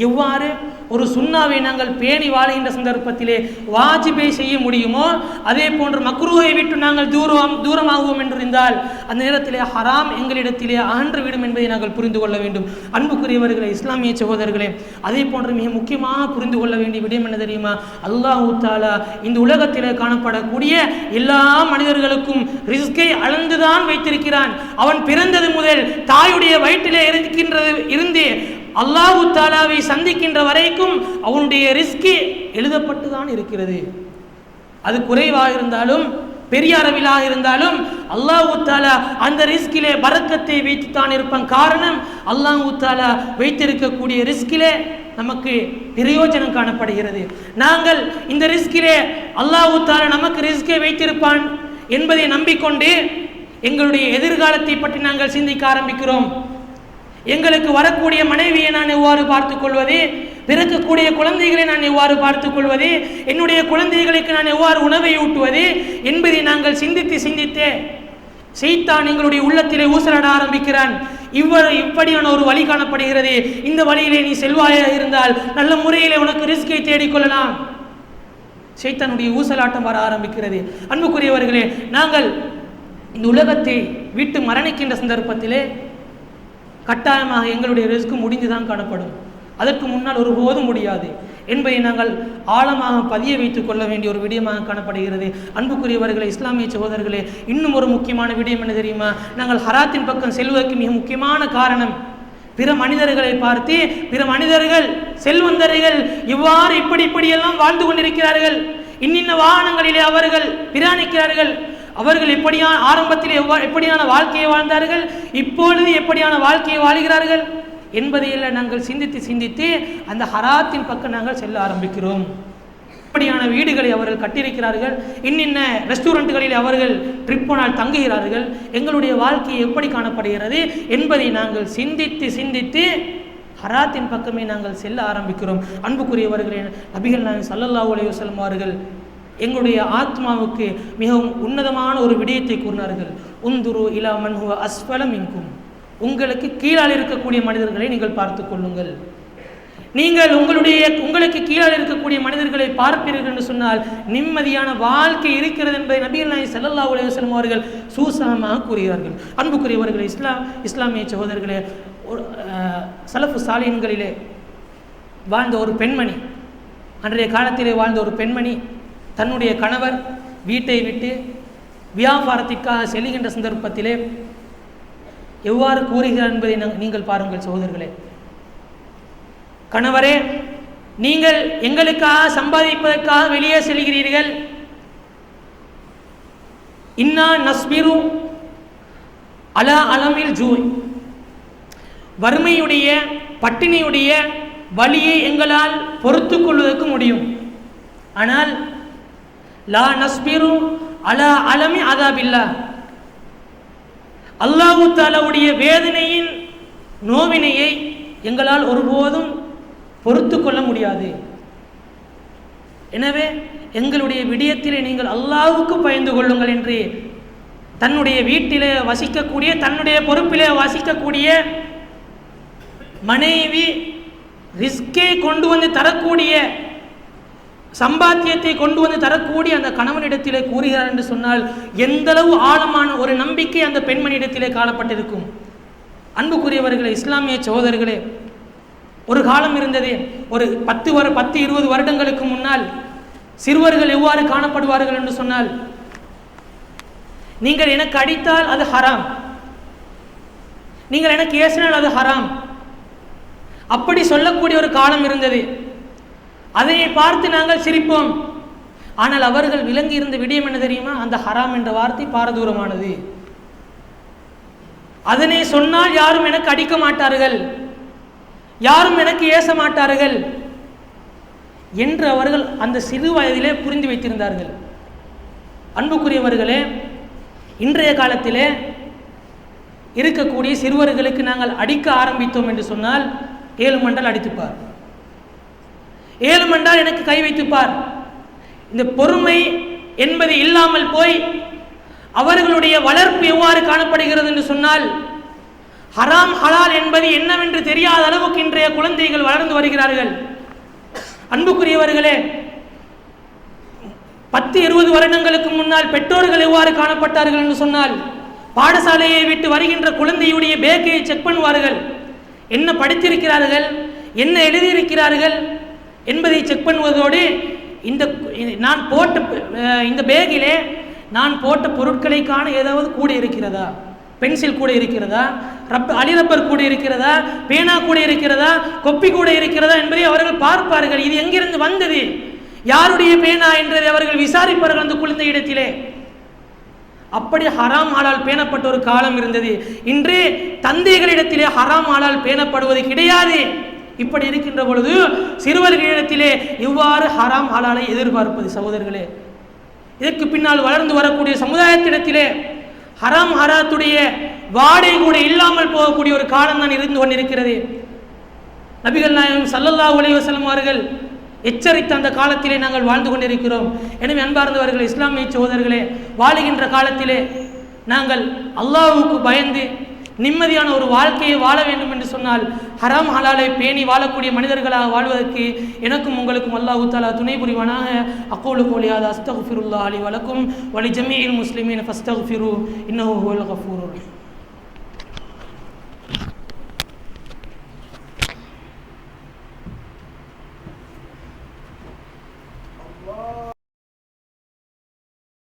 எவ்வாறு ஒரு சுன்னாவை நாங்கள் பேணி வாழ்கின்ற சந்தர்ப்பத்திலே வாஜிபை செய்ய முடியுமோ அதே போன்று மக்ரூஹை விட்டு நாங்கள் தூரமாகுவோம் என்றிருந்தால் அந்த நேரத்திலே ஹராம் எங்களிடத்திலே அகன்று விடும் என்பதை நாங்கள் புரிந்து கொள்ள வேண்டும். அன்புக்குரியவர்களே, இஸ்லாமிய சகோதரர்களே, அதே போன்று மிக முக்கியமாக புரிந்து கொள்ள வேண்டிய விடயம் என்ன தெரியுமா? அல்லாஹு தாலா இந்த உலகத்திலே காணப்படக்கூடிய எல்லா மனிதர்களுக்கும் ரிஸ்கை அளந்துதான் வைத்திருக்கிறான். அவன் பிறந்தது முதல் தாயுடைய வயிற்றிலே இருந்து அல்லாஹு தாலாவை சந்திக்கின்ற வரைக்கும் அவனுடைய ரிஸ்கி எழுதப்பட்டு தான் இருக்கிறது. அது குறைவாக இருந்தாலும் பெரிய அளவிலாக இருந்தாலும் அல்லாஹு தாலா அந்த ரிஸ்கிலே பரக்கத்தை வைத்துத்தான் இருப்பான். காரணம், அல்லாஹு தாலா வைத்திருக்கக்கூடிய ரிஸ்கிலே நமக்கு பிரயோஜனம் காணப்படுகிறது. நாங்கள் இந்த ரிஸ்கிலே அல்லாஹு தாலா நமக்கு ரிஸ்கை வைத்திருப்பான் என்பதை நம்பிக்கொண்டு எங்களுடைய எதிர்காலத்தை பற்றி நாங்கள் சிந்திக்க ஆரம்பிக்கிறோம். எங்களுக்கு வரக்கூடிய மனைவியை நான் எவ்வாறு பார்த்துக் கொள்வது, பிறக்கக்கூடிய குழந்தைகளை நான் எவ்வாறு பார்த்துக் கொள்வது, என்னுடைய குழந்தைகளுக்கு நான் எவ்வாறு உணவை ஊட்டுவது என்பதை நாங்கள் சிந்தித்தே ஷைத்தான் எங்களுடைய உள்ளத்திலே ஊசலாட ஆரம்பிக்கிறான். இப்படியான ஒரு வழி காணப்படுகிறது. இந்த வழியிலே நீ செல்வாயாக இருந்தால் நல்ல முறையிலே உனக்கு ரிஸ்கை தேடிக்கொள்ளலாம். ஷைத்தானுடைய ஊசலாட்டம் வர ஆரம்பிக்கிறது. அன்புக்குரியவர்களே, நாங்கள் இந்த உலகத்தை விட்டு மரணிக்கின்ற சந்தர்ப்பத்திலே கட்டாயமாக எங்களுடைய ரிஸ்க் முடிந்துதான் காணப்படும். அதற்கு முன்னால் ஒருபோதும் முடியாது என்பதை நாங்கள் ஆழமாக பதிய வைத்துக் கொள்ள வேண்டிய ஒரு விடயமாக காணப்படுகிறது. அன்புக்குரியவர்களே, இஸ்லாமிய சகோதரர்களே, இன்னும் ஒரு முக்கியமான விடயம் என்ன தெரியுமா? நாங்கள் ஹராத்தின் பக்கம் செல்வதற்கு மிக முக்கியமான காரணம், பிற மனிதர்களை பார்த்து பிற மனிதர்கள் செல்வந்தர்கள் இவ்வாறு இப்படியெல்லாம் வாழ்ந்து கொண்டிருக்கிறார்கள், இன்னின்ன வாகனங்களிலே அவர்கள் பிரயாணிக்கிறார்கள், அவர்கள் ஆரம்பத்தில் எப்படியான வாழ்க்கையை வாழ்ந்தார்கள், இப்பொழுது எப்படியான வாழ்க்கையை வாழ்கிறார்கள் என்பதையெல்லாம் நாங்கள் சிந்தித்து அந்த ஹராத்தின் பக்கம் நாங்கள் செல்ல ஆரம்பிக்கிறோம். இப்படியான வீடுகளை அவர்கள் கட்டியிருக்கிறார்கள், இன்னின்ன ரெஸ்டாரண்ட்டுகளில் அவர்கள் ட்ரிப் போனால் தங்குகிறார்கள், எங்களுடைய வாழ்க்கை எப்படி காணப்படுகிறது என்பதை நாங்கள் சிந்தித்து ஹராத்தின் பக்கமே நாங்கள் செல்ல ஆரம்பிக்கிறோம். அன்புக்குரியவர்களே, நபிகள் நாயகம் ஸல்லல்லாஹு அலைஹி வஸல்லம் அவர்கள் எங்களுடைய ஆத்மாவுக்கு மிகவும் உன்னதமான ஒரு விடயத்தை கூறினார்கள். உந்துரு இலா மன் ஹுவ அஸ்ஃபல மின்கும், உங்களுக்கு கீழால் இருக்கக்கூடிய மனிதர்களை நீங்கள் பார்த்து கொள்ளுங்கள். நீங்கள் உங்களுக்கு கீழால் இருக்கக்கூடிய மனிதர்களை பார்ப்பீர்கள் என்று சொன்னால் நிம்மதியான வாழ்க்கை இருக்கிறது என்பதை நபிகள் நாயகம் ஸல்லல்லாஹு அலைஹி வஸல்லம் அவர்கள் சூசகமாக கூறுகிறார்கள். அன்புக்குரியவர்களே, இஸ்லாமிய சகோதரர்களே, சலஃபு சாலிஹீன்களிலே வாழ்ந்த ஒரு பெண்மணி, அன்றைய காலத்திலே வாழ்ந்த ஒரு பெண்மணி தன்னுடைய கணவர் வீட்டை விட்டு வியாபாரத்திற்காக செல்கின்ற சந்தர்ப்பத்திலே எவ்வாறு கூறுகிறார் என்பதை நீங்கள் பாருங்கள் சகோதரர்களே. கணவரே, நீங்கள் எங்களுக்காக சம்பாதிப்பதற்காக வெளியே செல்கிறீர்கள், இன்னா நஸ்பிரு அலா அலமில் ஜூய், வறுமையுடைய பட்டினியுடைய வலியை எங்களால் பொறுத்து கொள்வதற்கு முடியும், ஆனால் லா நஸ்பிரு அலா அலமி அதாபில்லா, அல்லாஹு தஆலாவுடைய வேதனையின் நோவினையை எங்களால் ஒருபோதும் பொறுத்து கொள்ள முடியாது. எனவே எங்களுடைய விடயத்திலே நீங்கள் அல்லாஹ்வுக்கு பயந்து கொள்ளுங்கள் என்று தன்னுடைய வீட்டிலே வசிக்கக்கூடிய, தன்னுடைய பொறுப்பிலே வசிக்கக்கூடிய மனைவி ரிஸ்கை கொண்டு வந்து தரக்கூடிய, சம்பாத்தியத்தை கொண்டு வந்து தரக்கூடிய அந்த கணவனிடத்திலே கூறுகிறார் என்று சொன்னால் எந்தளவு ஆழமான ஒரு நம்பிக்கை அந்த பெண்மணியிடத்திலே காணப்பட்டிருக்கும். அன்புக்குரியவர்களே, இஸ்லாமிய சகோதரர்களே, ஒரு காலம் இருந்தது, ஒரு 10-20 வருடங்களுக்கு முன்னால் சிறுவர்கள் எவ்வாறு காணப்படுவார்கள் என்று சொன்னால், நீங்கள் எனக்கு அடித்தால் அது ஹராம், நீங்கள் எனக்கு ஏசினால் அது ஹராம், அப்படி சொல்லக்கூடிய ஒரு காலம் இருந்தது. அதை பார்த்து நாங்கள் சிரிப்போம். ஆனால் அவர்கள் விளங்கி இருந்த விடயம் என்ன தெரியுமா? அந்த ஹராம் என்ற வார்த்தை பாரதூரமானது. அதனை சொன்னால் யாரும் எனக்கு அடிக்க மாட்டார்கள், யாரும் எனக்கு ஏச மாட்டார்கள் என்று அவர்கள் அந்த சிறு வயதிலே புரிந்து வைத்திருந்தார்கள். அன்புக்குரியவர்களே, இன்றைய காலத்திலே இருக்கக்கூடிய சிறுவர்களுக்கு நாங்கள் அடிக்க ஆரம்பித்தோம் என்று சொன்னால் 7 மண்டால் அடித்துப்பார், 7 மண்டால் எனக்கு கை வைத்துப்பார். இந்த பொறுமை என்பது இல்லாமல் போய் அவர்களுடைய வளர்ப்பு எவ்வாறு காணப்படுகிறது என்று சொன்னால், ஹராம் ஹலால் என்பது என்னவென்று தெரியாத அளவுக்கு இன்றைய குழந்தைகள் வளர்ந்து வருகிறார்கள். அன்புக்குரியவர்களே, 10-20 வருடங்களுக்கு முன்னால் பெற்றோர்கள் எவ்வாறு காணப்பட்டார்கள் என்று சொன்னால், பாடசாலையை விட்டு வருகின்ற குழந்தையுடைய பேக்கை செக் பண்ணுவார்கள். என்ன படித்திருக்கிறார்கள், என்ன எழுதியிருக்கிறார்கள் என்பதை செக் பண்ணுவதோடு இந்த பேக்கிலே நான் போட்ட பொருட்களை காண ஏதாவது கூட இருக்கிறதா, பென்சில் கூட இருக்கிறதா, அலிரப்பர் கூட இருக்கிறதா, பேனா கூட இருக்கிறதா, கொப்பி கூட இருக்கிறதா என்பதை அவர்கள் பார்ப்பார்கள். இது எங்கிருந்து வந்தது, யாருடைய பேனா என்றதை அவர்கள் விசாரிப்பார்கள் அந்த குழந்தை இடத்திலே. அப்படி ஹராம் ஹலால் பேணப்பட்ட ஒரு காலம் இருந்தது. இன்று தந்தைகளிடத்திலே ஹராம் ஹலால் பேணப்படுவது கிடையாது. இப்படி இருக்கின்ற பொழுது சிறுவர்களிடத்திலே இவ்வாறு ஹராம் ஹலாலை எதிர்பார்ப்பது சகோதரர்களே, இதற்கு பின்னால் வளர்ந்து வரக்கூடிய சமுதாயத்திடத்திலே ஹராம் ஹராத்துடைய வாடை கூட இல்லாமல் போகக்கூடிய ஒரு காலம் தான் இருந்து கொண்டிருக்கிறது. நபிகள் நாயகம் ஸல்லல்லாஹு அலைஹி வஸல்லம் அவர்கள் எச்சரித்த அந்த காலத்திலே நாங்கள் வாழ்ந்து கொண்டிருக்கிறோம். எனவே அன்பார்ந்தவர்கள், இஸ்லாமிய சகோதரர்களே, வாழுகின்ற காலத்திலே நாங்கள் அல்லாஹ்வுக்கு பயந்து நிம்மதியான ஒரு வாழ்க்கையை வாழ வேண்டும் என்று சொன்னால் ஹராம் ஹலாலை பேணி வாழக்கூடிய மனிதர்களாக வாழ்வதற்கு எனக்கும் உங்களுக்கும் அல்லாஹ் தஆலா துணை புரிவானாக. அக்கூலு கௌலி ஹாதா அஸ்தக்ஃபிருல்லாஹ் லி வ லக்கும் வ லி ஜமீஇல் முஸ்லிமீன ஃபஸ்தக்ஃபிரு இன்னஹு ஹுவல் கஃபூருர் ரஹீம்.